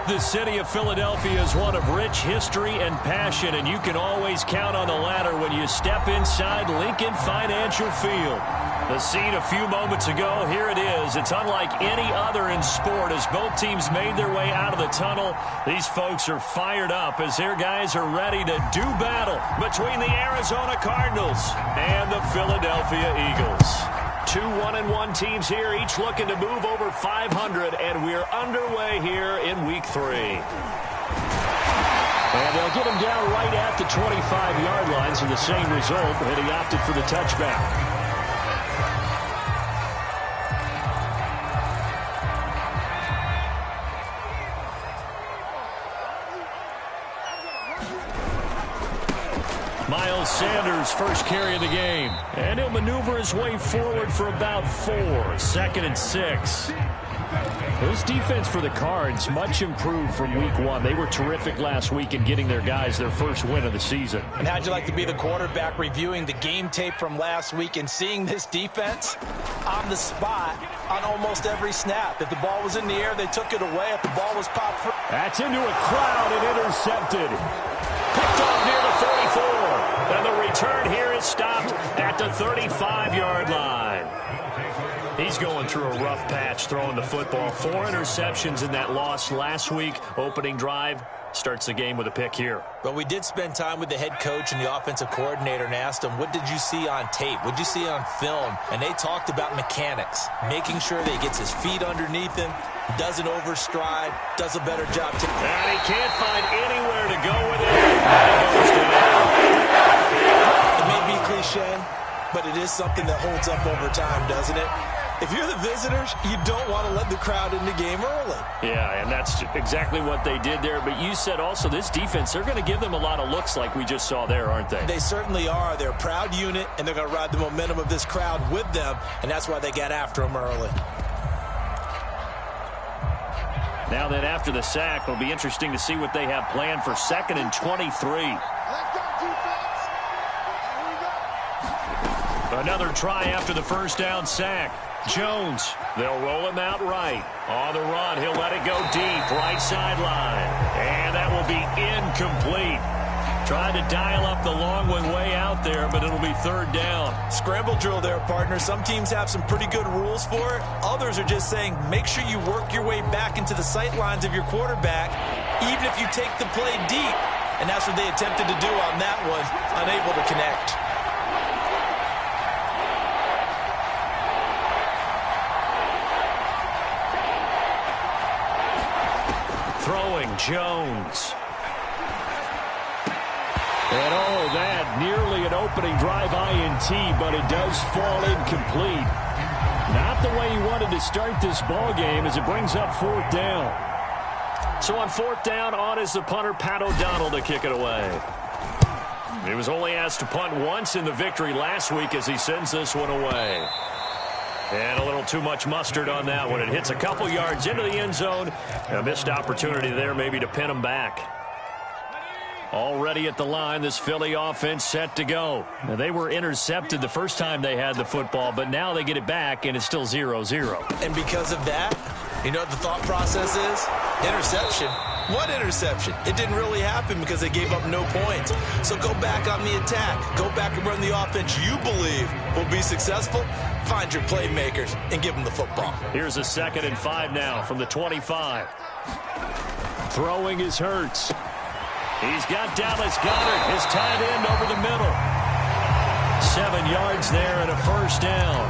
The city of Philadelphia is one of rich history and passion, and you can always count on the ladder when you step inside Lincoln Financial Field. The scene a few moments ago, here it is. It's unlike any other in sport as both teams made their way out of the tunnel. These folks are fired up as their guys are ready to do battle between the Arizona Cardinals and the Philadelphia Eagles. Two 1-1 teams here, each looking to move over 500, and we're underway here in Week 3. And they'll get him down right at the 25-yard line, so the same result, and he opted for the touchback. Miles Sanders, first carry of the game. And he'll maneuver his way forward for about 4. 2nd and 6. This defense for the Cards, much improved from Week 1. They were terrific last week in getting their guys their first win of the season. And how'd you like to be the quarterback reviewing the game tape from last week and seeing this defense on the spot on almost every snap? If the ball was in the air, they took it away. If the ball was popped through. That's into a crowd and intercepted. Picked off near the 44. And the return here is stopped at the 35-yard line. He's going through a rough patch throwing the football. 4 interceptions in that loss last week. Opening drive starts the game with a pick here. But we did spend time with the head coach and the offensive coordinator and asked him, what did you see on tape? What did you see on film? And they talked about mechanics, making sure that he gets his feet underneath him, doesn't overstride, does a better job. And he can't find anywhere to go with it. And he goes down. It may be cliche, but it is something that holds up over time, doesn't it? If you're the visitors, you don't want to let the crowd in the game early. Yeah, and that's exactly what they did there. But you said also this defense, they're going to give them a lot of looks like we just saw there, aren't they? They certainly are. They're a proud unit, and they're going to ride the momentum of this crowd with them, and that's why they got after them early. Now then, after the sack, it'll be interesting to see what they have planned for 2nd and 23. Another try after the first down sack. Jones, they'll roll him out right. On the run, he'll let it go deep, right sideline. And that will be incomplete. Tried to dial up the long one way out there, but it'll be 3rd down. Scramble drill there, partner. Some teams have some pretty good rules for it. Others are just saying, make sure you work your way back into the sight lines of your quarterback, even if you take the play deep. And that's what they attempted to do on that one, unable to connect. Throwing Jones. And oh, that nearly an opening drive INT, but it does fall incomplete. Not the way he wanted to start this ball game as it brings up 4th down. So on 4th down, on is the punter, Pat O'Donnell, to kick it away. He was only asked to punt once in the victory last week as he sends this one away. And a little too much mustard on that one. It hits a couple yards into the end zone. A missed opportunity there maybe to pin him back. Already at the line, this Philly offense set to go. Now, they were intercepted the first time they had the football, but now they get it back, and it's still 0-0. And because of that, you know what the thought process is? Interception. What interception? It didn't really happen because they gave up no points. So go back on the attack. Go back and run the offense you believe will be successful. Find your playmakers and give them the football. Here's a 2nd and 5 now from the 25. Throwing is Hurts. He's got Dallas Goedert, his tight end, over the middle. 7 yards there and a 1st down.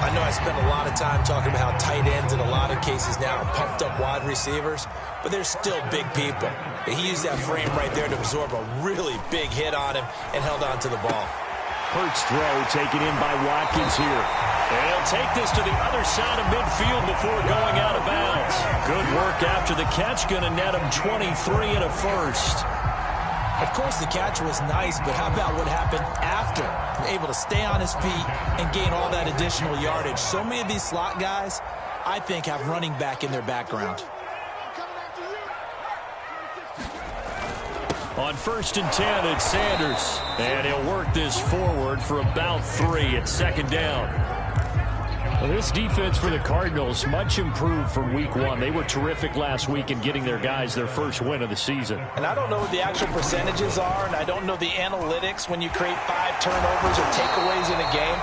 I know I spent a lot of time talking about how tight ends in a lot of cases now are pumped up wide receivers, but they're still big people. He used that frame right there to absorb a really big hit on him and held on to the ball. Hurts throw taken in by Watkins here. And he'll take this to the other side of midfield before going out of bounds. Good work after the catch, going to net him 23 and a 1st. Of course, the catch was nice, but how about what happened after? Able to stay on his feet and gain all that additional yardage. So many of these slot guys, I think, have running back in their background. On 1st and 10, it's Sanders. And he'll work this forward for about 3 at 2nd down. Well, this defense for the Cardinals, much improved from week one. They were terrific last week in getting their guys their first win of the season. And I don't know what the actual percentages are, and I don't know the analytics when you create 5 turnovers or takeaways in a game.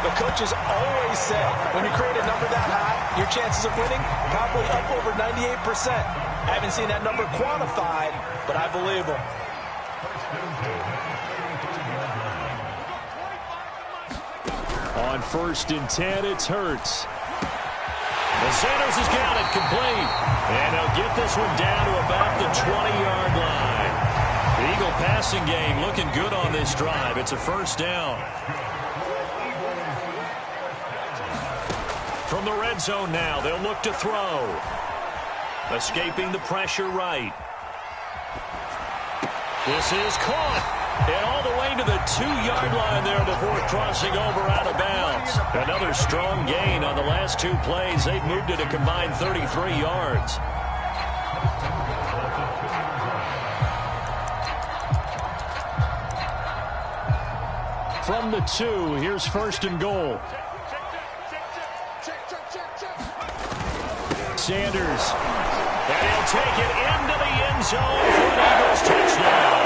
But coaches always say when you create a number that high, your chances of winning probably up over 98%. I haven't seen that number quantified, but I believe them. On 1st and 10, it's Hurts. And Sanders has got it complete. And he'll get this one down to about the 20-yard line. The Eagle passing game looking good on this drive. It's a first down. From the red zone now, they'll look to throw. Escaping the pressure right. This is caught. And all the way to the 2-yard line there before crossing over out of bounds. Another strong gain on the last 2 plays. They've moved it a combined 33 yards. From the 2, here's 1st and goal. Sanders. And he'll take it into the end zone for an Eagles touchdown.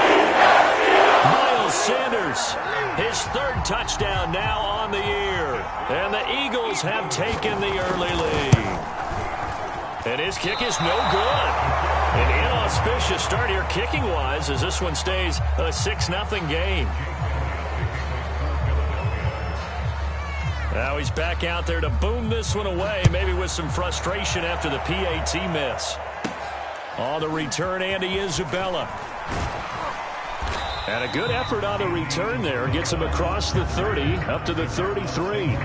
Miles Sanders, his 3rd touchdown now on the year. And the Eagles have taken the early lead. And his kick is no good. An inauspicious start here kicking-wise as this one stays a 6-0 game. Now he's back out there to boom this one away, maybe with some frustration after the PAT miss. On the return, Andy Isabella. And a good effort on the return there. Gets him across the 30, up to the 33.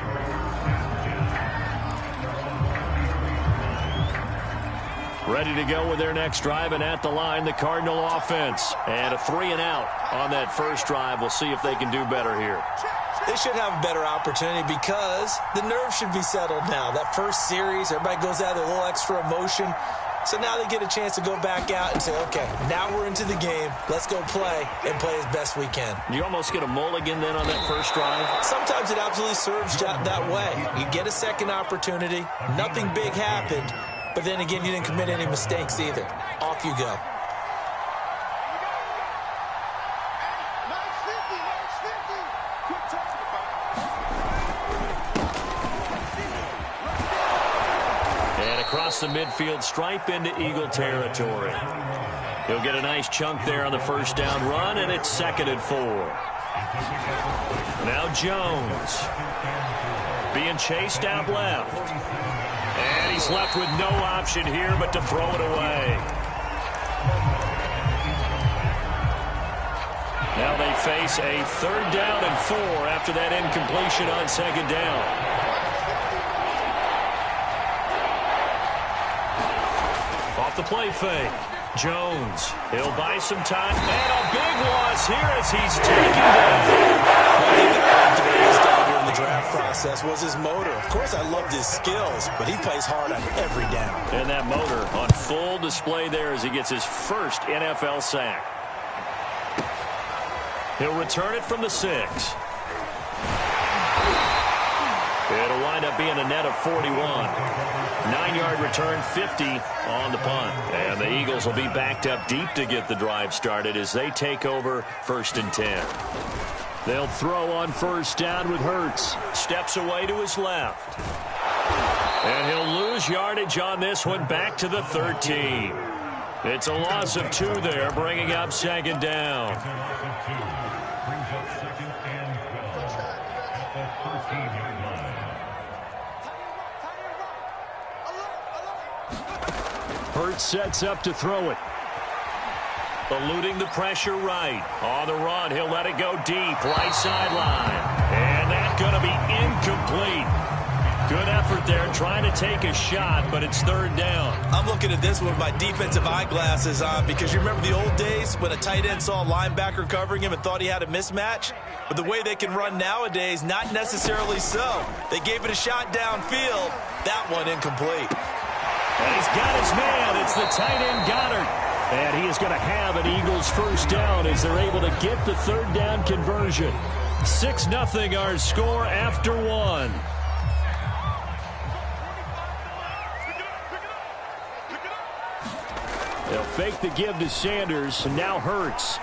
Ready to go with their next drive, and at the line, the Cardinal offense. And a 3-and-out on that first drive. We'll see if they can do better here. They should have a better opportunity because the nerves should be settled now. That first series, everybody goes out with a little extra emotion. So now they get a chance to go back out and say, okay, now we're into the game. Let's go play and play as best we can. You almost get a mulligan then on that first drive? Sometimes it absolutely serves that way. You get a second opportunity. Nothing big happened. But then again, you didn't commit any mistakes either. Off you go. Across the midfield stripe into Eagle territory. He'll get a nice chunk there on the first down run, and it's 2nd and 4. Now Jones being chased out left. And he's left with no option here but to throw it away. Now they face a 3rd down and 4 after that incompletion on 2nd down. The play fake. Jones. He'll buy some time. And a big loss here as he's taken down. One thing that I liked during the draft process was his motor. Of course, I loved his skills, but he plays hard on every down. And that motor on full display there as he gets his first NFL sack. He'll return it from the 6. It'll wind up being a net of 41. 9-yard return, 50 on the punt. And the Eagles will be backed up deep to get the drive started as they take over 1st and 10. They'll throw on first down with Hurts. Steps away to his left. And he'll lose yardage on this one back to the 13. It's a loss of 2 there, bringing up 2nd down. Hurts sets up to throw it. Eluding the pressure right. On the run, he'll let it go deep. Right sideline. And that's going to be incomplete. Good effort there, trying to take a shot, but it's 3rd down. I'm looking at this with my defensive eyeglasses on because you remember the old days when a tight end saw a linebacker covering him and thought he had a mismatch? But the way they can run nowadays, not necessarily so. They gave it a shot downfield. That one incomplete. And he's got his man. It's the tight end Goddard. And he is going to have an Eagles first down as they're able to get the 3rd down conversion. 6-0 our score after 1. fake the give to Sanders, and now Hurts.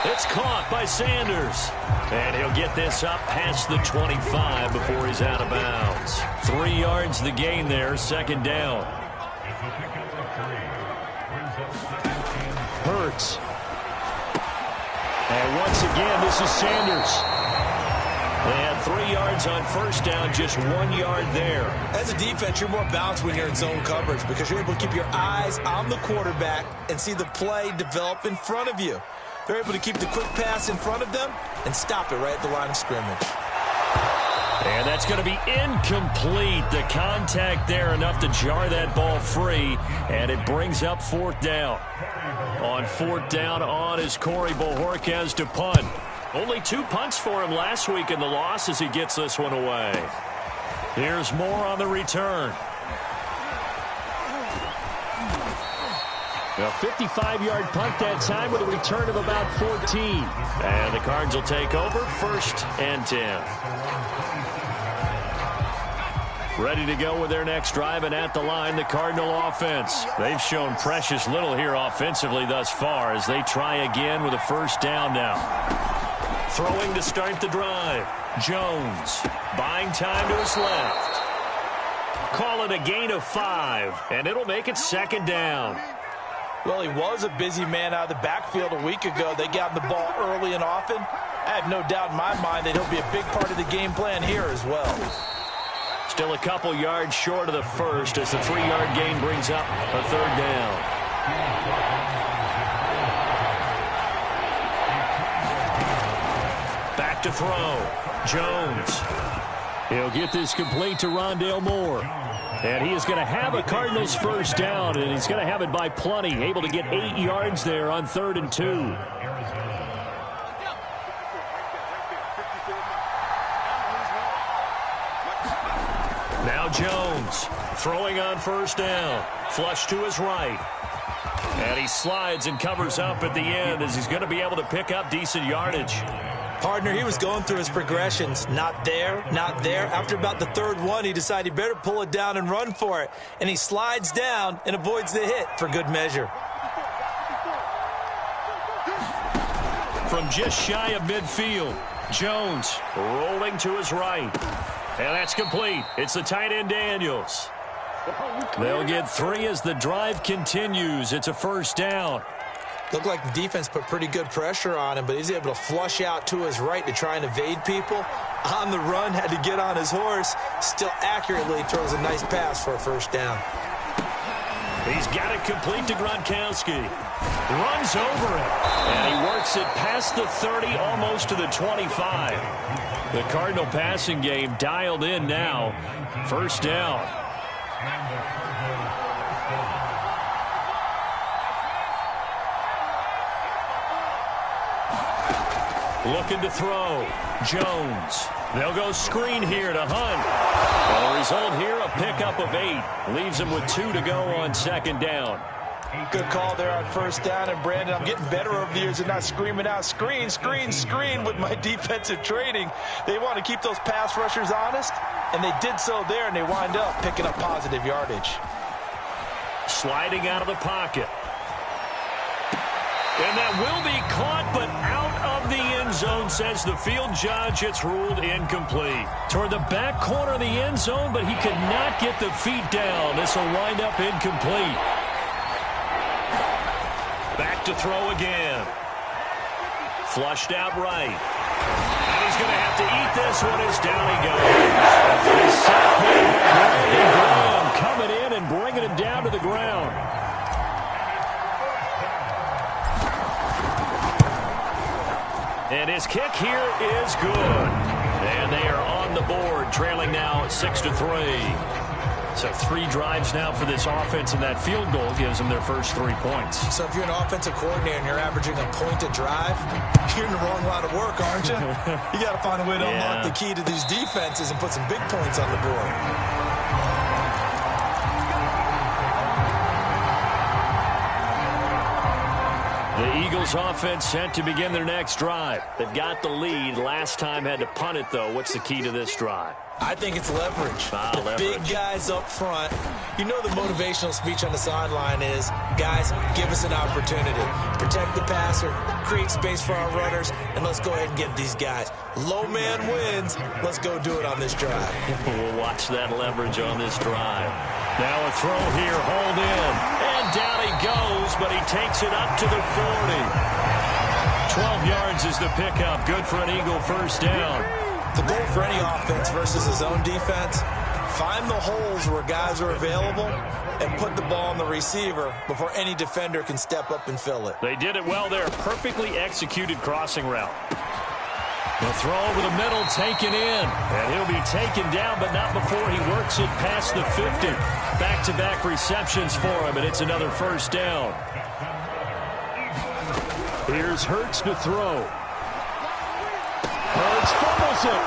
It's caught by Sanders. And he'll get this up past the 25 before he's out of bounds. 3 yards the gain there, second down. Hurts. And once again, this is Sanders. They had 3 yards on first down, just 1 yard there. As a defense, you're more balanced when you're in zone coverage because you're able to keep your eyes on the quarterback and see the play develop in front of you. They're able to keep the quick pass in front of them and stop it right at the line of scrimmage. And that's going to be incomplete. The contact there enough to jar that ball free, and it brings up fourth down. On fourth down on is Corey Bojorquez to punt. Only 2 punts for him last week in the loss as he gets this one away. Here's more on the return. A 55-yard punt that time with a return of about 14. And the Cards will take over, 1st and 10. Ready to go with their next drive, and at the line, the Cardinal offense. They've shown precious little here offensively thus far as they try again with a first down now. Throwing to start the drive. Jones buying time to his left. Call it a gain of 5, and it'll make it second down. Well, he was a busy man out of the backfield a week ago. They got him the ball early and often. I have no doubt in my mind that he'll be a big part of the game plan here as well. Still a couple yards short of the first as the 3-yard gain brings up a third down. Back to throw. Jones. He'll get this complete to Rondale Moore. And he is going to have a Cardinals first down, and he's going to have it by plenty. Able to get 8 yards there on 3rd and 2. Now Jones throwing on first down. Flush to his right. And he slides and covers up at the end as he's going to be able to pick up decent yardage. Partner, he was going through his progressions. Not there, not there. After about the 3rd one, he decided he better pull it down and run for it. And he slides down and avoids the hit for good measure. From just shy of midfield, Jones rolling to his right. And that's complete. It's the tight end Daniels. They'll get 3 as the drive continues. It's a first down. Looked like the defense put pretty good pressure on him, but he's able to flush out to his right to try and evade people. On the run, had to get on his horse. Still accurately throws a nice pass for a first down. He's got it complete to Gronkowski. Runs over it. And he works it past the 30, almost to the 25. The Cardinal passing game dialed in now. First down. Looking to throw. Jones. They'll go screen here to Hunt. Well, the result here, a pickup of 8. Leaves him with 2 to go on second down. Good call there on first down. And, Brandon, I'm getting better over the years and not screaming out, screen, screen, screen with my defensive training. They want to keep those pass rushers honest, and they did so there, and they wind up picking up positive yardage. Sliding out of the pocket. And that will be caught, but out of the end zone, says the field judge. It's ruled incomplete. Toward the back corner of the end zone, but he could not get the feet down. This will wind up incomplete. Back to throw again. Flushed out right. And he's going to have to eat this one as down he goes. He's sacked there. Brandon Graham coming in and bringing him down to the ground. And his kick here is good. And they are on the board, trailing now 6-3. So 3 drives now for this offense, and that field goal gives them their first 3 points. So if you're an offensive coordinator and you're averaging a point a drive, you're in the wrong line of work, aren't you? You got to find a way to unlock the key to these defenses and put some big points on the board. The Eagles offense set to begin their next drive. They've got the lead. Last time had to punt it, though. What's the key to this drive? I think it's leverage. Leverage. Big guys up front. You know the motivational speech on the sideline is, guys, give us an opportunity. Protect the passer, create space for our runners, and let's go ahead and get these guys. Low man wins. Let's go do it on this drive. We'll watch that leverage on this drive. Now a throw here, hold in. And down he goes, but he takes it up to the 40. 12 yards is the pickup. Good for an Eagle first down. The goal for any offense versus his own defense, find the holes where guys are available and put the ball on the receiver before any defender can step up and fill it. They did it well there. Perfectly executed crossing route. The throw over the middle, taken in. And he'll be taken down, but not before he works it past the 50. Back-to-back receptions for him, and it's another first down. Here's Hurts to throw. Hurts fumbles it.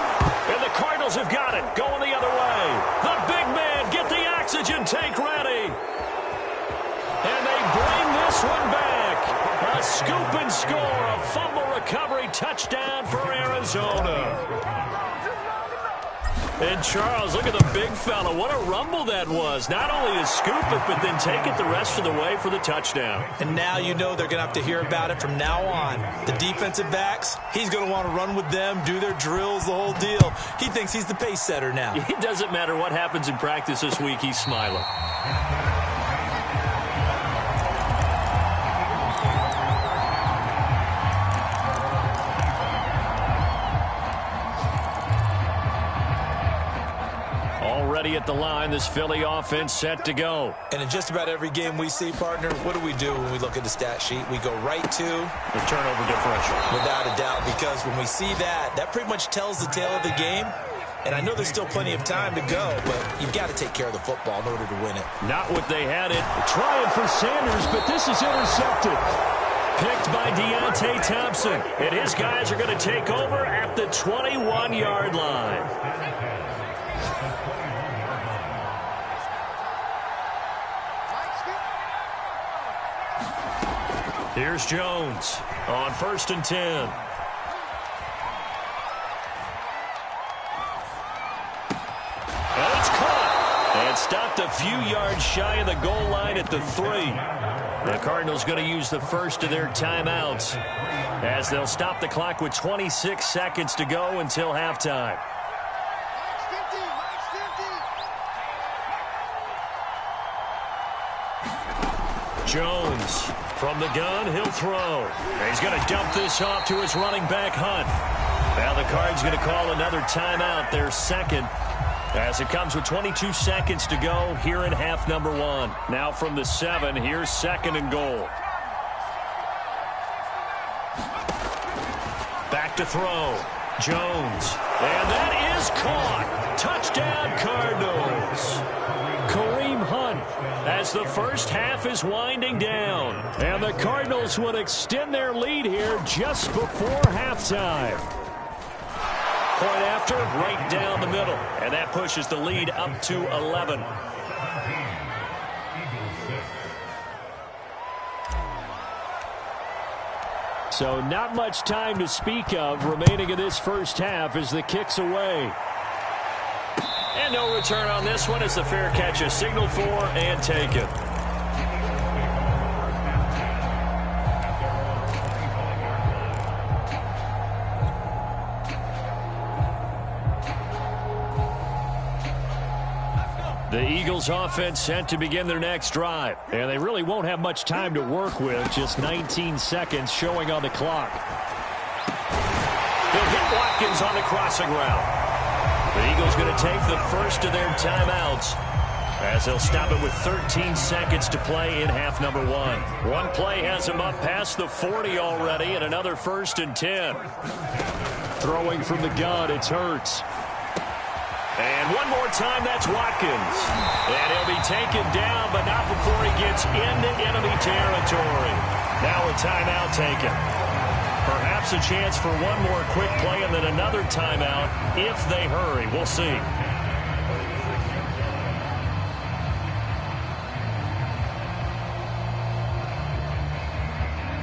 And the Cardinals have got it. Going the other way. The big man, get the oxygen tank ready. And they bring this one back. A scoop and score. A fumble recovery touchdown for Arizona. And Charles, look at the big fella. What a rumble that was. Not only to scoop it, but then take it the rest of the way for the touchdown. And now you know they're going to have to hear about it from now on. The defensive backs, he's going to want to run with them, do their drills, the whole deal. He thinks he's the pace setter now. It doesn't matter what happens in practice this week. He's smiling. Already at the line, this Philly offense set to go. And in just about every game we see, partner, what do we do when we look at the stat sheet? We go right to the turnover differential. Without a doubt, because when we see that, that pretty much tells the tale of the game. And I know there's still plenty of time to go, but you've got to take care of the football in order to win it. Not what they had it. Trying for Sanders, but this is intercepted. Picked by Deontay Thompson. And his guys are going to take over at the 21-yard line. Here's Jones on 1st and 10. And it's caught. And stopped a few yards shy of the goal line at the 3. The Cardinals going to use the first of their timeouts as they'll stop the clock with 26 seconds to go until halftime. Jones from the gun, he'll throw. He's going to dump this off to his running back, Hunt. Now the Cards going to call another timeout, their second, as it comes with 22 seconds to go here in half number 1. Now from the 7, here's 2nd and goal. Back to throw. Jones. And that is caught. Touchdown, Cardinals. Kareem Hunt as the first half is winding down. And the Cardinals would extend their lead here just before halftime. Point after, right down the middle. And that pushes the lead up to 11. So not much time to speak of remaining in this first half as the kick's away. And no return on this one as the fair catch is signaled for and taken. The Eagles offense set to begin their next drive. And they really won't have much time to work with. Just 19 seconds showing on the clock. They'll hit Watkins on the crossing route. The Eagles going to take the first of their timeouts as they'll stop it with 13 seconds to play in half number 1. One play has them up past the 40 already and another 1st and 10. Throwing from the gun, it's Hurts. And one more time, that's Watkins. And he'll be taken down, but not before he gets into enemy territory. Now a timeout taken. Perhaps a chance for one more quick play and then another timeout if they hurry. We'll see.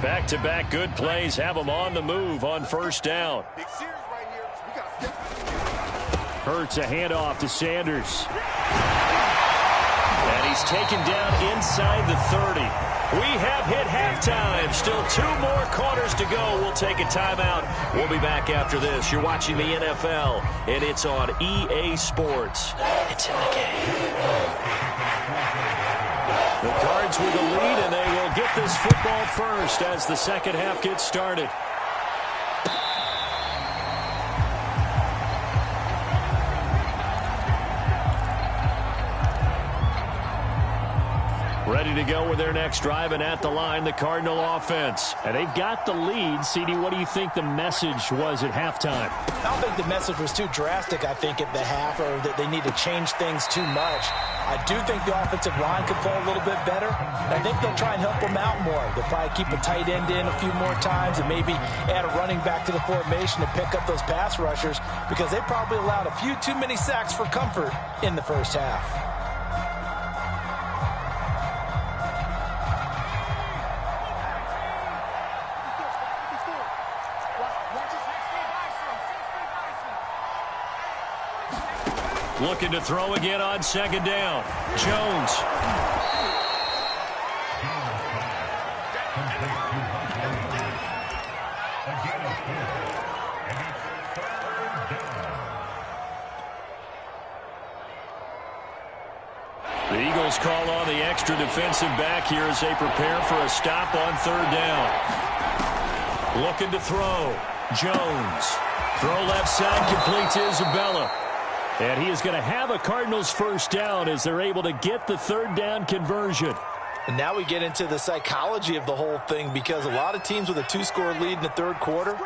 Back-to-back good plays have them on the move on first down. Hurts a handoff to Sanders. And he's taken down inside the 30. We have hit halftime. Still 2 more quarters to go. We'll take a timeout. We'll be back after this. You're watching the NFL, and it's on EA Sports. It's in the game. The Cards with the lead, and they will get this football first as the second half gets started. Ready to go with their next drive, and at the line, the Cardinal offense. And they've got the lead. CD, what do you think the message was at halftime? I don't think the message was too drastic, I think, at the half, or that they need to change things too much. I do think the offensive line could play a little bit better. I think they'll try and help them out more. They'll probably keep a tight end in a few more times and maybe add a running back to the formation to pick up those pass rushers, because they probably allowed a few too many sacks for comfort in the first half. Looking to throw again on second down. Jones. The Eagles call on the extra defensive back here as they prepare for a stop on third down. Looking to throw. Jones. Throw left side, complete to Isabella. And he is going to have a Cardinals first down as they're able to get the third down conversion. And now we get into the psychology of the whole thing, because a lot of teams with a 2-score lead in the third quarter,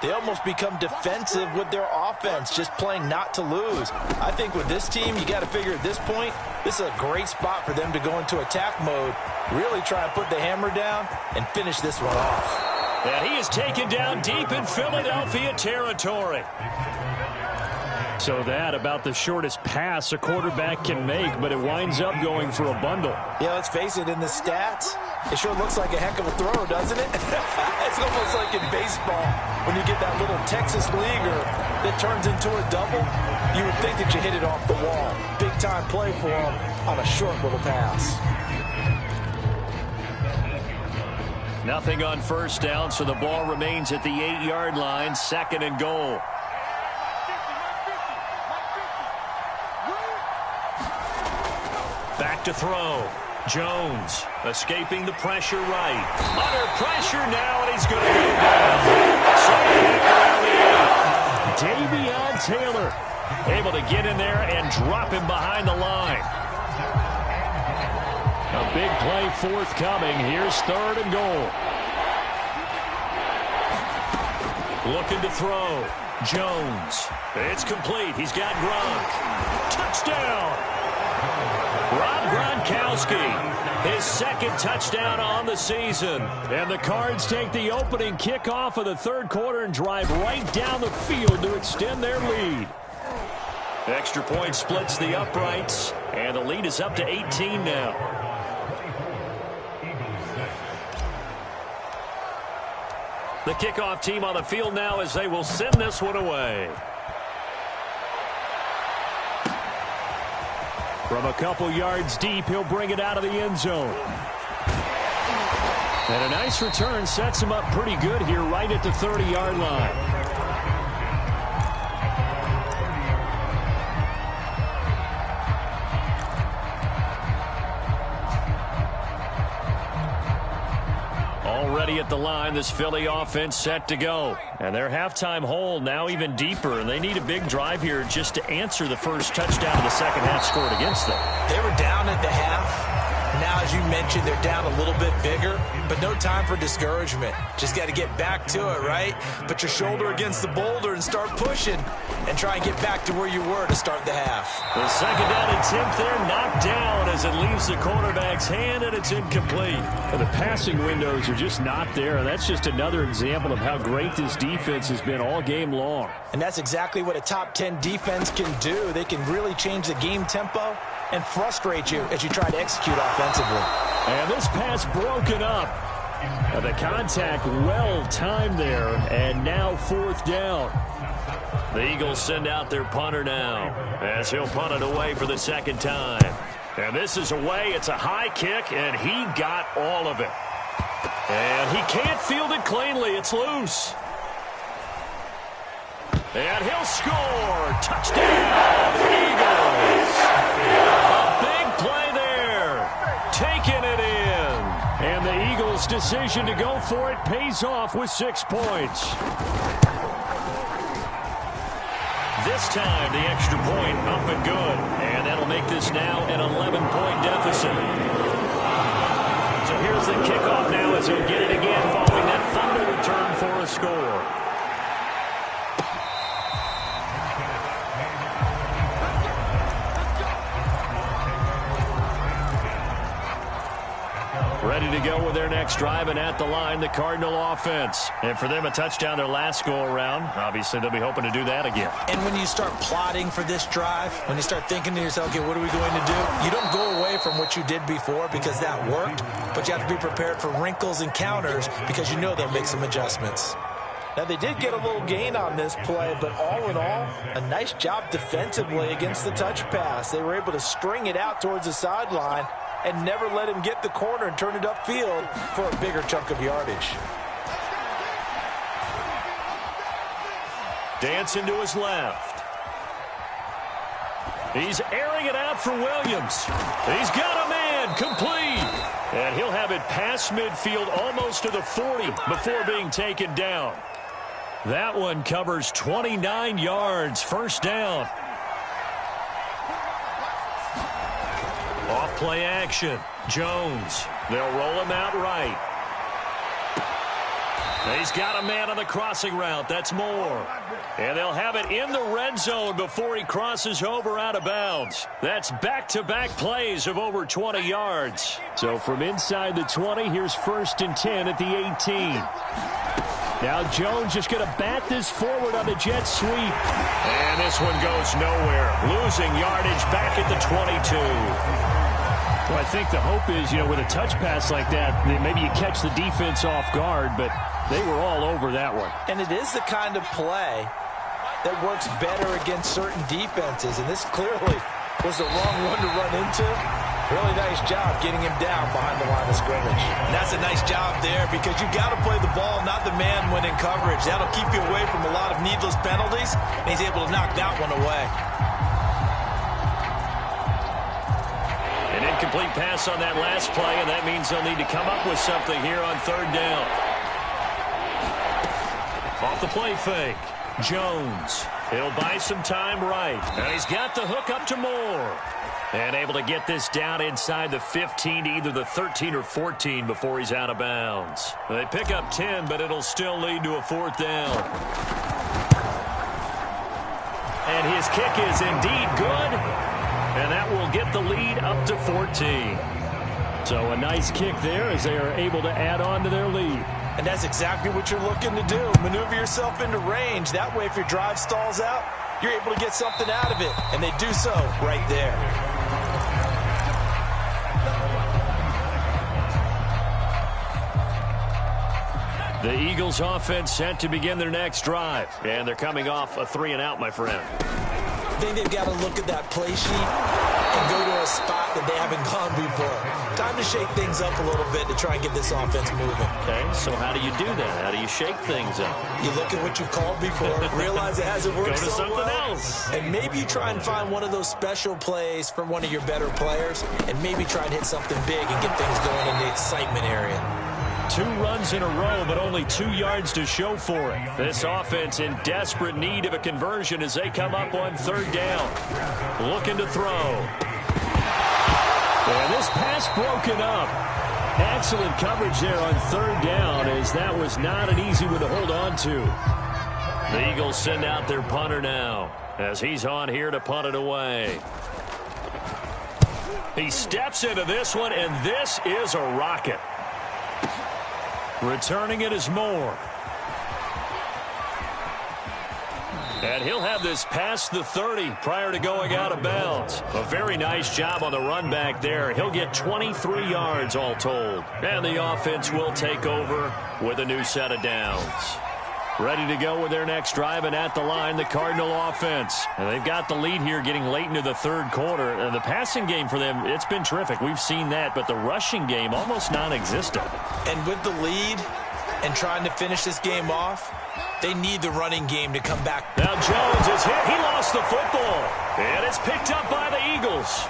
they almost become defensive with their offense, just playing not to lose. I think with this team, you got to figure at this point, this is a great spot for them to go into attack mode, really try and put the hammer down and finish this one off. And he is taken down deep in Philadelphia territory. So that about the shortest pass a quarterback can make, but it winds up going for a bundle. Yeah, let's face it, in the stats, it sure looks like a heck of a throw, doesn't it? It's almost like in baseball when you get that little Texas leaguer that turns into a double. You would think that you hit it off the wall. Big-time play for him on a short little pass. Nothing on first down, so the ball remains at the 8-yard line, second and goal. Back to throw. Jones escaping the pressure right. Under pressure now, and he's going to go down. Davion Taylor able to get in there and drop him behind the line. A big play forthcoming. Here's third and goal. Looking to throw. Jones. It's complete. He's got Gronk. Touchdown. Rob Gronkowski, his second touchdown on the season. And the Cards take the opening kickoff of the third quarter and drive right down the field to extend their lead. Extra point splits the uprights, and the lead is up to 18 now. The kickoff team on the field now as they will send this one away. From a couple yards deep, he'll bring it out of the end zone. And a nice return sets him up pretty good here right at the 30-yard line. Already at the line, this Philly offense set to go. And their halftime hole now even deeper, and they need a big drive here just to answer the first touchdown of the second half scored against them. They were down at the half. Now, as you mentioned, they're down a little bit bigger, but no time for discouragement. Just got to get back to it, right? Put your shoulder against the boulder and start pushing and try and get back to where you were to start the half. The second down attempt there knocked down as it leaves the quarterback's hand, and it's incomplete. And the passing windows are just not there, and that's just another example of how great this defense has been all game long. And that's exactly what a top 10 defense can do. They can really change the game tempo and frustrate you as you try to execute offensively. And this pass broken up. The contact well timed there, and now fourth down. The Eagles send out their punter now as he'll punt it away for the second time. And this is away. It's a high kick, and he got all of it. And he can't field it cleanly. It's loose. And he'll score. Touchdown, Eagles. A big play there. Taking it in. And the Eagles' decision to go for it pays off with 6 points. This time, the extra point up and good. And that'll make this now an 11-point deficit. So here's the kickoff now as he'll get it again following that fumble return for a score. Ready to go with their next drive, and at the line, the Cardinal offense. And for them, a touchdown their last go-around. Obviously, they'll be hoping to do that again. And when you start plotting for this drive, when you start thinking to yourself, okay, what are we going to do? You don't go away from what you did before because that worked, but you have to be prepared for wrinkles and counters because you know they'll make some adjustments. Now, they did get a little gain on this play, but all in all, a nice job defensively against the touch pass. They were able to string it out towards the sideline and never let him get the corner and turn it upfield for a bigger chunk of yardage. Dancing to his left. He's airing it out for Williams. He's got a man, complete. And he'll have it past midfield almost to the 40 before being taken down. That one covers 29 yards, first down. Off play action. Jones. They'll roll him out right. He's got a man on the crossing route. That's Moore. And they'll have it in the red zone before he crosses over out of bounds. That's back-to-back plays of over 20 yards. So from inside the 20, here's 1st and 10 at the 18. Now Jones just going to bat this forward on the jet sweep. And this one goes nowhere. Losing yardage back at the 22. Well, I think the hope is, with a touch pass like that, maybe you catch the defense off guard, but they were all over that one. And it is the kind of play that works better against certain defenses, and this clearly was the wrong one to run into. Really nice job getting him down behind the line of scrimmage. And that's a nice job there because you got to play the ball, not the man when in coverage. That'll keep you away from a lot of needless penalties, and he's able to knock that one away. An incomplete pass on that last play, and that means they'll need to come up with something here on 3rd down. Off the play fake. Jones. He'll buy some time right. And he's got the hook up to Moore. And able to get this down inside the 15 to either the 13 or 14 before he's out of bounds. They pick up 10, but it'll still lead to a 4th down. And his kick is indeed good. And that will get the lead up to 14. So a nice kick there as they are able to add on to their lead. And that's exactly what you're looking to do. Maneuver yourself into range. That way, if your drive stalls out, you're able to get something out of it. And they do so right there. The Eagles offense set to begin their next drive. And they're coming off a 3-and-out, my friend. I think they've got to look at that play sheet and go to a spot that they haven't gone before. Time to shake things up a little bit to try and get this offense moving. Okay, so how do you do that? How do you shake things up? You look at what you've called before, realize it hasn't worked so well. Go to something else. And maybe you try and find one of those special plays from one of your better players, and maybe try and hit something big and get things going in the excitement area. 2 runs in a row, but only 2 yards to show for it. This offense in desperate need of a conversion as they come up on 3rd down. Looking to throw. And this pass broken up. Excellent coverage there on 3rd down as that was not an easy one to hold on to. The Eagles send out their punter now as he's on here to punt it away. He steps into this one, and this is a rocket. Returning it is Moore. And he'll have this past the 30 prior to going out of bounds. A very nice job on the run back there. He'll get 23 yards all told. And the offense will take over with a new set of downs. Ready to go with their next drive, and at the line, the Cardinal offense. And they've got the lead here getting late into the third quarter. And the passing game for them, it's been terrific. We've seen that, but the rushing game almost non-existent. And with the lead and trying to finish this game off, they need the running game to come back. Now Jones is hit. He lost the football. And it's picked up by the Eagles.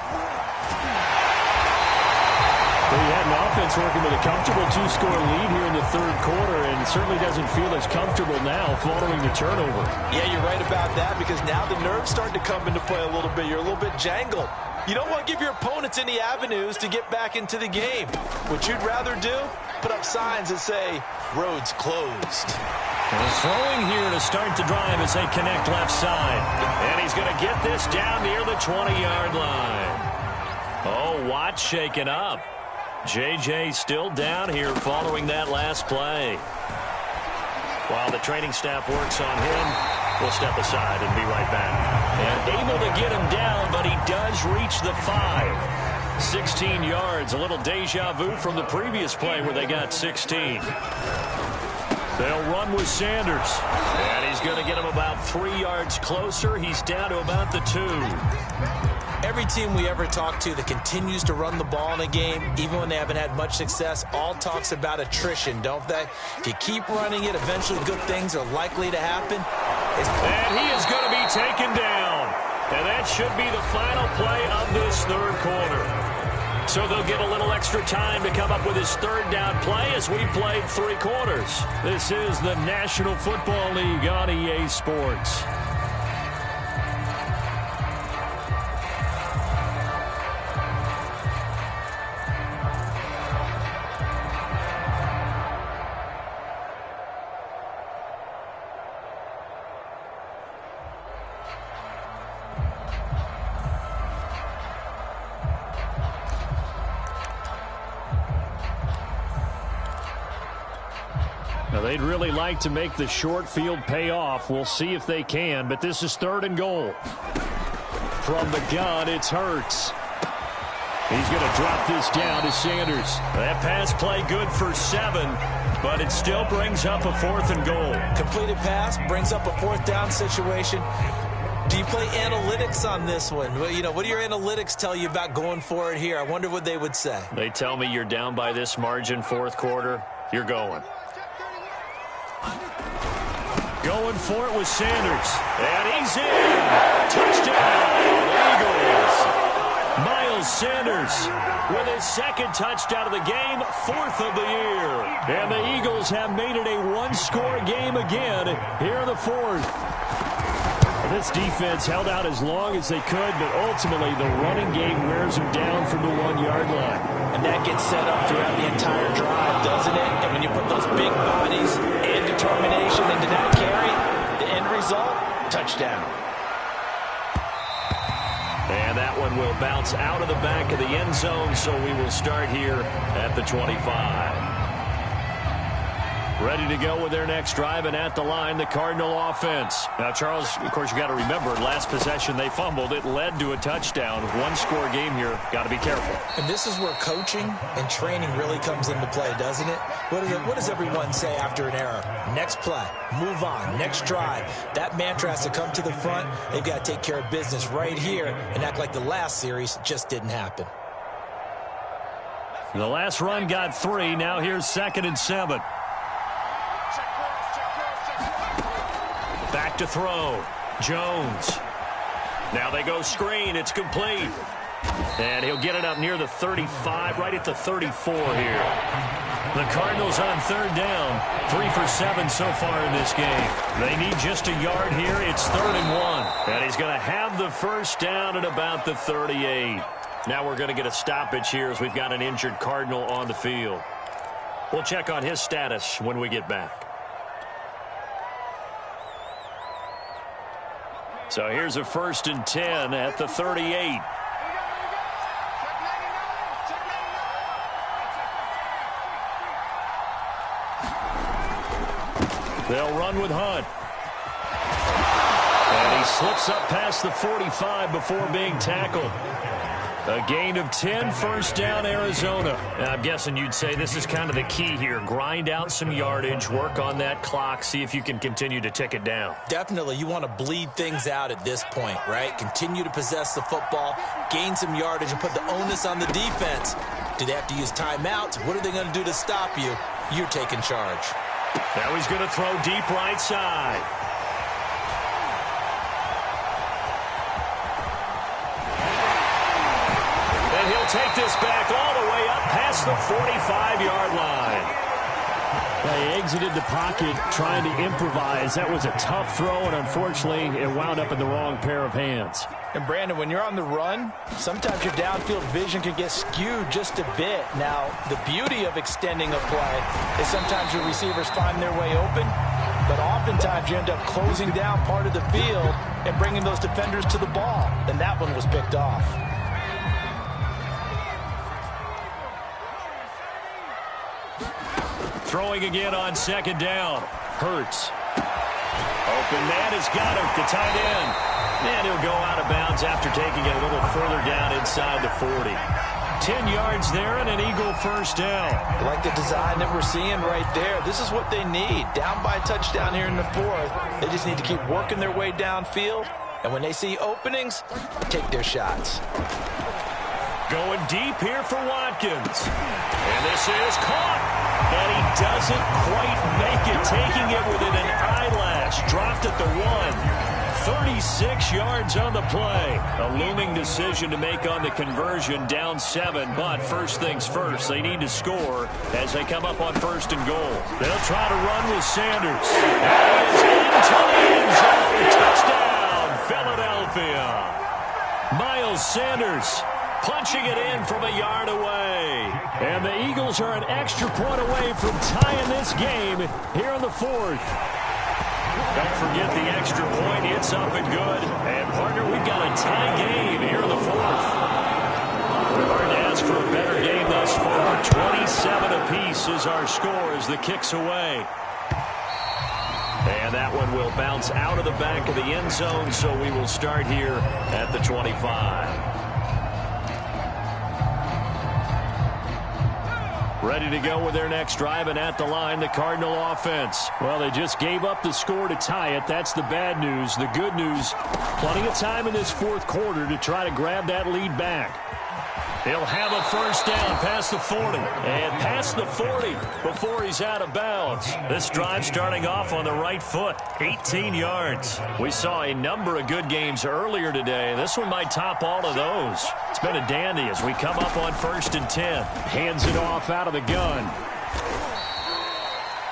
Well, he had an offense working with a comfortable 2-score lead here in the third quarter, and certainly doesn't feel as comfortable now following the turnover. Yeah, you're right about that, because now the nerves start to come into play a little bit. You're a little bit jangled. You don't want to give your opponents any avenues to get back into the game. What you'd rather do, put up signs that say, roads closed. And throwing here to start the drive as they connect left side. And he's going to get this down near the 20-yard line. Oh, Watt shaken up. J.J. still down here following that last play. While the training staff works on him, we'll step aside and be right back. And able to get him down, but he does reach the 5. 16 yards, a little deja vu from the previous play where they got 16. They'll run with Sanders. And he's going to get him about 3 yards closer. He's down to about the 2. Every team we ever talk to that continues to run the ball in a game, even when they haven't had much success, all talks about attrition, don't they? If you keep running it, eventually good things are likely to happen. And he is going to be taken down. And that should be the final play of this third quarter. So they'll get a little extra time to come up with his third down play as we've played 3 quarters. This is the National Football League on EA Sports. Now, they'd really like to make the short field pay off. We'll see if they can, but this is 3rd and goal. From the gun, it's Hurts. He's going to drop this down to Sanders. That pass play good for 7, but it still brings up a 4th and goal. Completed pass brings up a 4th down situation. Do you play analytics on this one? Well, you know, what do your analytics tell you about going for it here? I wonder what they would say. They tell me you're down by this margin 4th quarter. You're going. Going for it with Sanders. And he's in. Touchdown, Eagles. Miles Sanders with his 2nd touchdown of the game, 4th of the year. And the Eagles have made it a 1-score game again here in the 4th. This defense held out as long as they could, but ultimately the running game wears them down from the 1-yard line. And that gets set up throughout the entire drive, doesn't it? And when you put those big bodies and determination into that carry, the end result, touchdown. And that one will bounce out of the back of the end zone, so we will start here at the 25. Ready to go with their next drive, and at the line, the Cardinal offense. Now, Charles, of course, you got to remember, last possession they fumbled. It led to a touchdown. 1-score game here. Got to be careful. And this is where coaching and training really comes into play, doesn't it? What does everyone say after an error? Next play, move on, next drive. That mantra has to come to the front. They've got to take care of business right here and act like the last series just didn't happen. The last run got 3. Now here's 2nd and 7. Back to throw. Jones. Now they go screen. It's complete. And he'll get it up near the 35, right at the 34 here. The Cardinals on 3rd down. 3 for 7 so far in this game. They need just a yard here. It's 3rd and 1. And he's going to have the 1st down at about the 38. Now we're going to get a stoppage here as we've got an injured Cardinal on the field. We'll check on his status when we get back. So here's a 1st and 10 at the 38. They'll run with Hunt. slips up past the 45 before being tackled. A gain of 10, first down, Arizona. I'm guessing you'd say this is kind of the key here. Grind out some yardage, work on that clock, see if you can continue to tick it down. Definitely, you want to bleed things out at this point, right? Continue to possess the football, gain some yardage, and put the onus on the defense. Do they have to use timeouts? What are they going to do to stop you? You're taking charge. Now he's going to throw deep right side. He'll take this back all the way up past the 45-yard line. They exited the pocket trying to improvise. That was a tough throw, and unfortunately, it wound up in the wrong pair of hands. And, Brandon, when you're on the run, sometimes your downfield vision can get skewed just a bit. Now, the beauty of extending a play is sometimes your receivers find their way open, but oftentimes you end up closing down part of the field and bringing those defenders to the ball, and that one was picked off. Throwing again on second down. Hurts. Open man has got him, the tight end. And he'll go out of bounds after taking it a little further down inside the 40. 10 yards there and an Eagle first down. I like the design that we're seeing right there. This is what they need. Down by a touchdown here in the fourth. They just need to keep working their way downfield. And when they see openings, take their shots. Going deep here for Watkins. And this is caught. And he doesn't quite make it, taking it within an eyelash. Dropped at the 1. 36 yards on the play. A looming decision to make on the conversion, down 7. But first things first, they need to score as they come up on first and goal. They'll try to run with Sanders. That is into the end zone. Touchdown, Philadelphia. Miles Sanders punching it in from a yard away. And the Eagles are an extra point away from tying this game here in the fourth. Don't forget the extra point. It's up and good. And, partner, we've got a tie game here in the fourth. Hard to ask for a better game thus far. 27 apiece is our score as the kick's away. And that one will bounce out of the back of the end zone, so we will start here at the 25. Ready to go with their next drive, and at the line, the Cardinal offense. Well, they just gave up the score to tie it. That's the bad news. The good news, plenty of time in this fourth quarter to try to grab that lead back. He'll have a first down past the 40. And past the 40 before he's out of bounds. This drive starting off on the right foot. 18 yards. We saw a number of good games earlier today. This one might top all of those. It's been a dandy as we come up on first and 10. Hands it off out of the gun.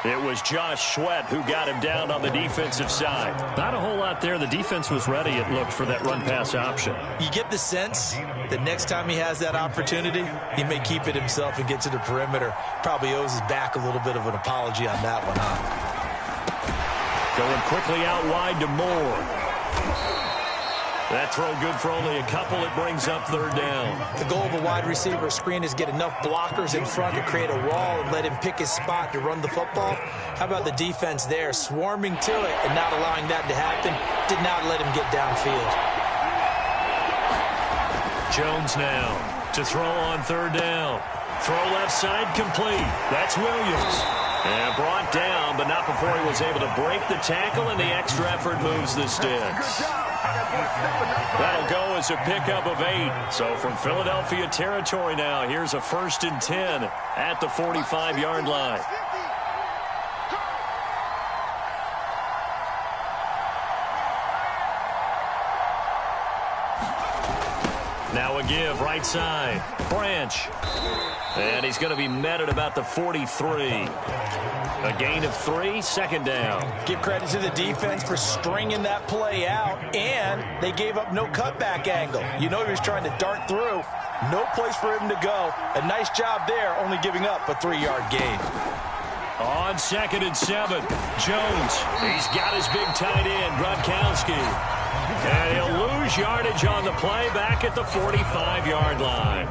It was Josh Sweat who got him down on the defensive side. Not a whole lot there. The defense was ready, it looked, for that run-pass option. You get the sense that next time he has that opportunity, he may keep it himself and get to the perimeter. Probably owes his back a little bit of an apology on that one, huh? Going quickly out wide to Moore. That throw good for only a couple. It brings up third down. The goal of a wide receiver screen is get enough blockers in front to create a wall and let him pick his spot to run the football. How about the defense there, swarming to it and not allowing that to happen? Did not let him get downfield. Jones now to throw on third down. Throw left side complete. That's Williams. And brought down, but not before he was able to break the tackle, and the extra effort moves the sticks. That'll go as a pickup of 8. So from Philadelphia territory now, here's a first and 10 at the 45-yard line. Now a give right side. Branch. And he's going to be met at about the 43. A gain of 3, second down. Give credit to the defense for stringing that play out, and they gave up no cutback angle. You know he was trying to dart through. No place for him to go. A nice job there, only giving up a 3-yard gain. On second and 7, Jones. He's got his big tight end, Gronkowski. And he'll lose yardage on the play back at the 45-yard line.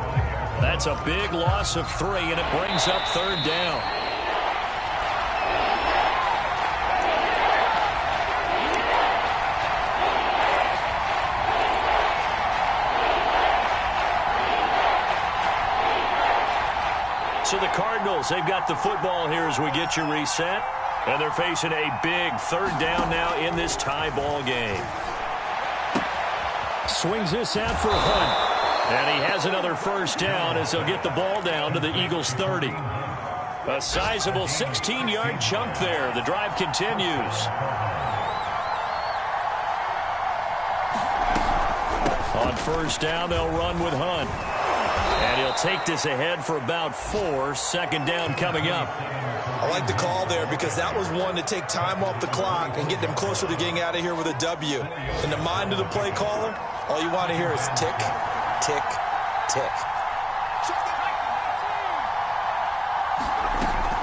That's a big loss of 3, and it brings up third down. So the Cardinals, they've got the football here as we get you reset. And they're facing a big third down now in this tie ball game. Swings this out for Hunt. And he has another first down as they'll get the ball down to the Eagles' 30. A sizable 16-yard chunk there. The drive continues. On first down, they'll run with Hunt. And he'll take this ahead for about 4. Second down coming up. I like the call there because that was one to take time off the clock and get them closer to getting out of here with a W. In the mind of the play caller, all you want to hear is tick, tick, tick.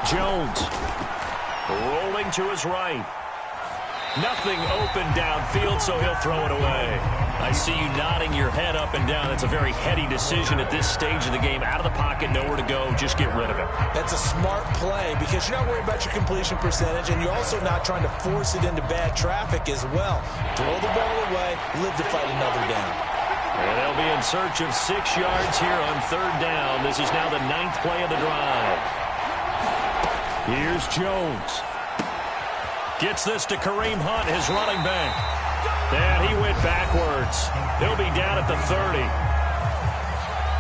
Jones rolling to his right. Nothing open downfield, so he'll throw it away. I see you nodding your head up and down. That's a very heady decision at this stage of the game. Out of the pocket, nowhere to go. Just get rid of it. That's a smart play because you're not worried about your completion percentage, and you're also not trying to force it into bad traffic as well. Throw the ball away, live to fight another down. And they'll be in search of 6 yards here on third down. This is now the 9th play of the drive. Here's Jones. Gets this to Kareem Hunt, his running back. And he went backwards. He'll be down at the 30.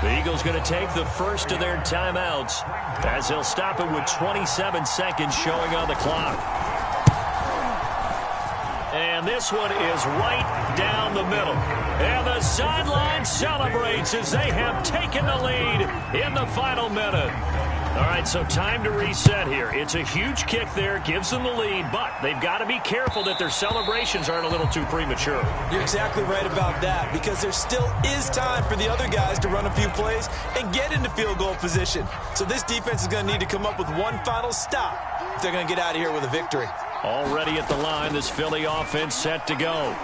The Eagles going to take the first of their timeouts as they'll stop it with 27 seconds showing on the clock. And this one is right down the middle. And the sideline celebrates as they have taken the lead in the final minute. All right, so time to reset here. It's a huge kick there, gives them the lead, but they've got to be careful that their celebrations aren't a little too premature. You're exactly right about that because there still is time for the other guys to run a few plays and get into field goal position. So this defense is going to need to come up with one final stop if they're going to get out of here with a victory. Already at the line, this Philly offense set to go.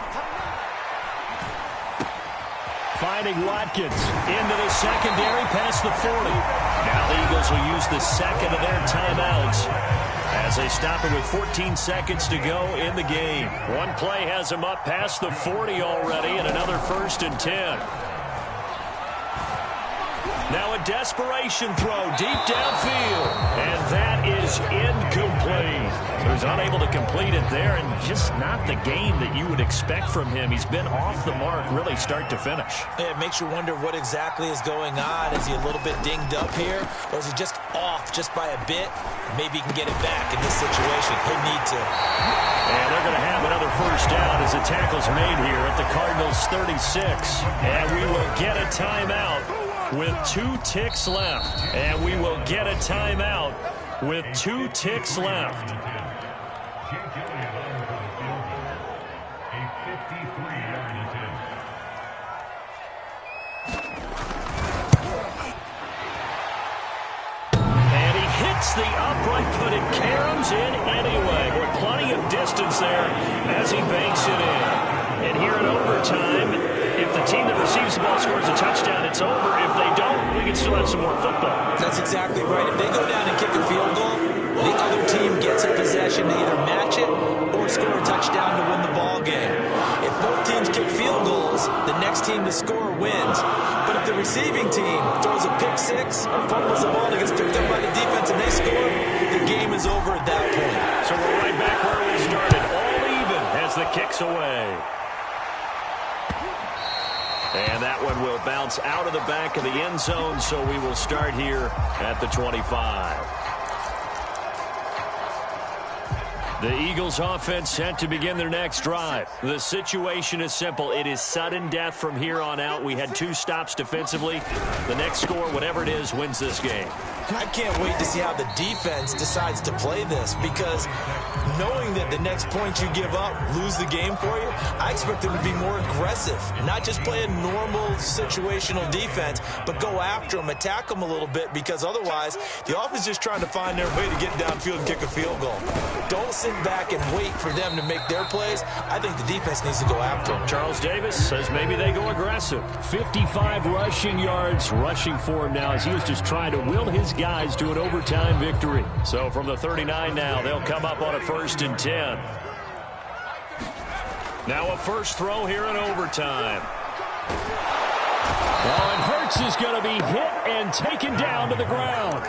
Finding Watkins. Into the secondary past the 40. Now the Eagles will use the second of their timeouts as they stop it with 14 seconds to go in the game. One play has them up past the 40 already and another 1st and 10. Now a desperation throw deep downfield. And that is incomplete. So he's unable to complete it there, and just not the game that you would expect from him. He's been off the mark really start to finish. It makes you wonder what exactly is going on. Is he a little bit dinged up here, or is he just off just by a bit? Maybe he can get it back in this situation. He'll need to. And they're going to have another first down as the tackle's made here at the Cardinals' 36. And we will get a timeout with 2 ticks left. And we will get a timeout with 2 ticks left. And he hits the upright, but it caroms in anyway. With plenty of distance there as he banks it in. And here in overtime, if the team that receives the ball scores a touchdown, it's over. If they don't, we can still have some more football. That's exactly right. If they go down and kick a field goal, the other team gets a possession to either match it or score a touchdown to win the ball game. If both teams kick field goals, the next team to score wins. But if the receiving team throws a pick six or fumbles the ball and it gets picked up by the defense and they score, the game is over at that point. So we're right back where we started, all even as the kick's away. And that one will bounce out of the back of the end zone, so we will start here at the 25. The Eagles offense set to begin their next drive. The situation is simple. It is sudden death from here on out. We had 2 stops defensively. The next score, whatever it is, wins this game. I can't wait to see how the defense decides to play this because knowing that the next point you give up, lose the game for you, I expect them to be more aggressive. Not just play a normal situational defense, but go after them, attack them a little bit because otherwise the offense is just trying to find their way to get downfield and kick a field goal. Don't sit back and wait for them to make their plays. I think the defense needs to go after them. Charles Davis says maybe they go aggressive. 55 rushing yards rushing for him now as he was just trying to will his guys to an overtime victory. So from the 39 now, they'll come up on a 1st and 10. Now a first throw here in overtime. Oh, and Hurts is going to be hit and taken down to the ground.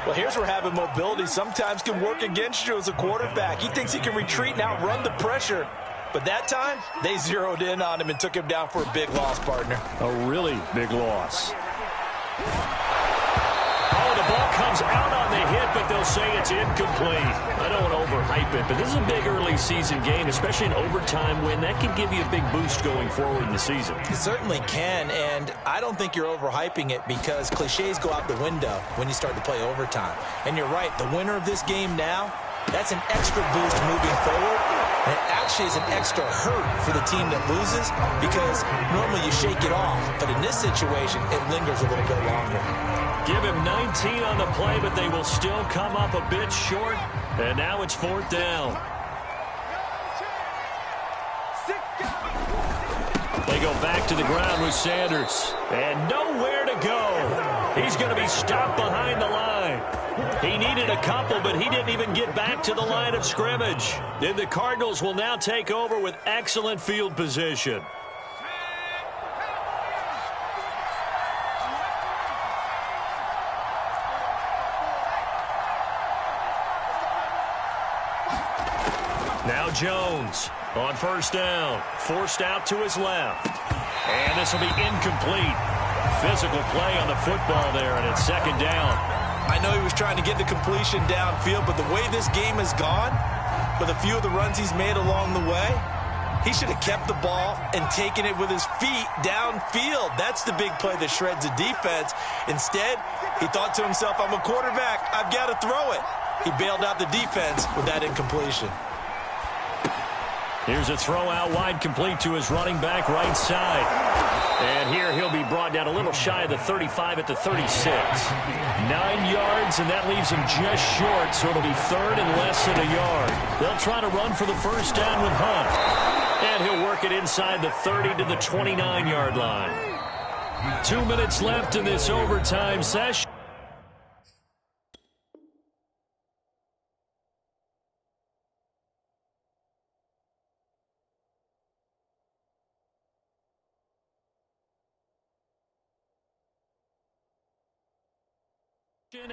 Well, here's where having mobility sometimes can work against you as a quarterback. He thinks he can retreat and outrun the pressure. But that time, they zeroed in on him and took him down for a big loss, partner. A really big loss. Oh, the ball comes out on the hit, but they'll say it's incomplete. I don't want to overhype it, but this is a big early season game, especially an overtime win. That can give you a big boost going forward in the season. It certainly can, and I don't think you're overhyping it because cliches go out the window when you start to play overtime. And you're right, the winner of this game now, that's an extra boost moving forward. And it actually is an extra hurt for the team that loses because normally you shake it off. But in this situation, it lingers a little bit longer. Give him 19 on the play, but they will still come up a bit short. And now it's 4th down. They go back to the ground with Sanders. And nowhere to go. He's going to be stopped behind the line. He needed a couple, but he didn't even get back to the line of scrimmage. And the Cardinals will now take over with excellent field position. Now Jones on 1st down. Forced out to his left. And this will be incomplete. Physical play on the football there, and it's 2nd down. I know he was trying to get the completion downfield, but the way this game has gone, with a few of the runs he's made along the way, he should have kept the ball and taken it with his feet downfield. That's the big play that shreds the defense. Instead, he thought to himself, I'm a quarterback. I've got to throw it. He bailed out the defense with that incompletion. Here's a throw out wide, complete to his running back right side. And here he'll be brought down a little shy of the 35 at the 36. 9 yards, and that leaves him just short, so it'll be 3rd and less than a yard. They'll try to run for the 1st down with Hunt. And he'll work it inside the 30 to the 29-yard line. 2 minutes left in this overtime session.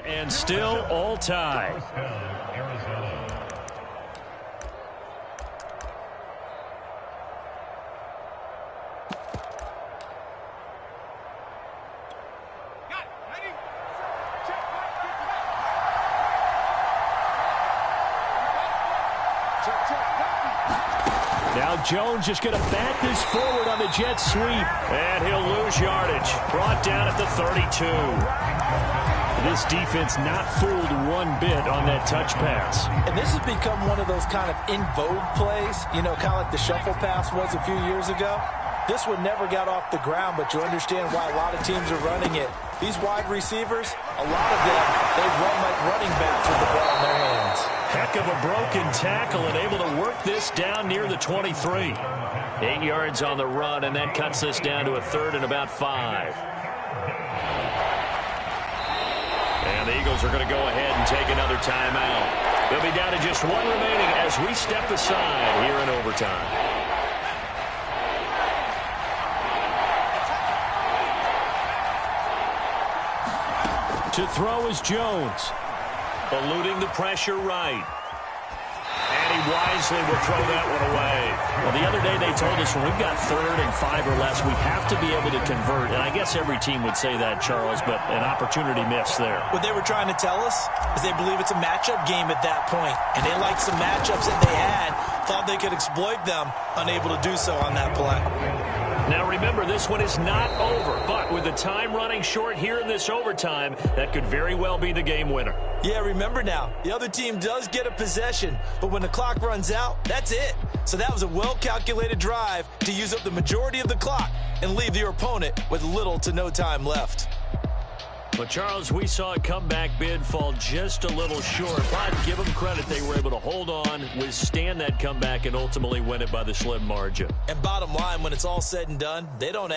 And still all tied. Now Jones just going to bat this forward on the jet sweep. And he'll lose yardage. Brought down at the 32. This defense not fooled one bit on that touch pass. And this has become one of those kind of in vogue plays, you know, kind of like the shuffle pass was a few years ago. This one never got off the ground, but you understand why a lot of teams are running it. These wide receivers, a lot of them, they run like running backs with the ball in their hands. Heck of a broken tackle and able to work this down near the 23. 8 yards on the run, and that cuts this down to a 3rd and about 5. And the Eagles are going to go ahead and take another timeout. They'll be down to just 1 remaining as we step aside here in overtime. To throw is Jones. Eluding the pressure right. And he wisely will throw that one away. Well, the other day they told us when we've got 3rd and 5 or less, we have to be able to convert. And I guess every team would say that, Charles, but an opportunity missed there. What they were trying to tell us is they believe it's a matchup game at that point. And they liked some matchups that they had, thought they could exploit them, unable to do so on that play. Now remember, this one is not over, but with the time running short here in this overtime, that could very well be the game winner. Yeah, remember now, the other team does get a possession, but when the clock runs out, that's it. So that was a well-calculated drive to use up the majority of the clock and leave your opponent with little to no time left. But, Charles, we saw a comeback bid fall just a little short, but give them credit, they were able to hold on, withstand that comeback, and ultimately win it by the slim margin. And bottom line, when it's all said and done, they don't